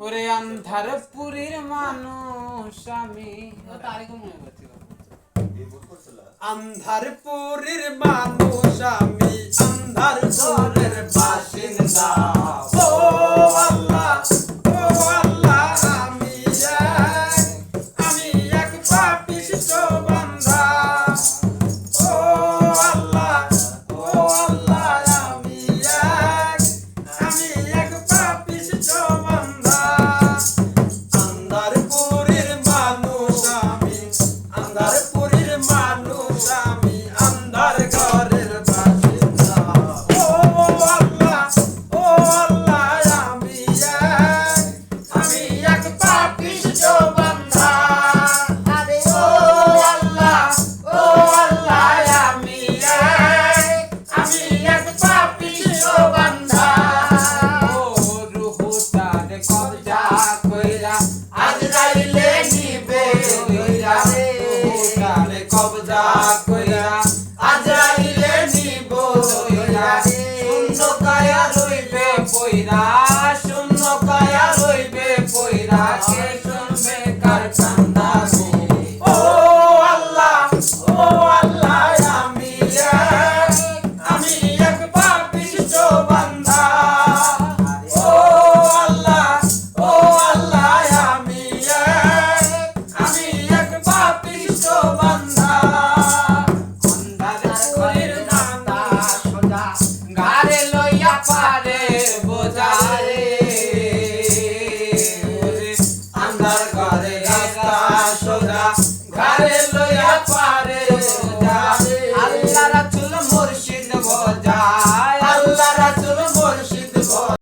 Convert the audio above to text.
ওরে আন্ধার পুরীর মানুষ আমি আন্ধারপুরের মানুষ আমি আন্ধারপুরের বাসিন্দা ও আল্লাহ আমি এক পাপিষ্ঠ বান্দা ও আল্লাহ আমি এক পাপিষ্ঠ বান্দা আন্ধারপুরের মানুষ আমি আন্ধারপুরের মানুষ আমি আন্ধার ঘরের বাসিন্দা ও আল্লাহ আমি এক পাপিষ্ঠ বান্দা আরে ও আল্লাহ আমি এক পাপিষ্ঠ বান্দা ও রুহুটার কবজা কইরা আজরাইলে নিবে কইরা রুহুটার কবজা কইরা আজরাইলে নিব কইরা শূন্য কায়া রইবে পয়রা শূন্য কায়া রইবে পয়রা কে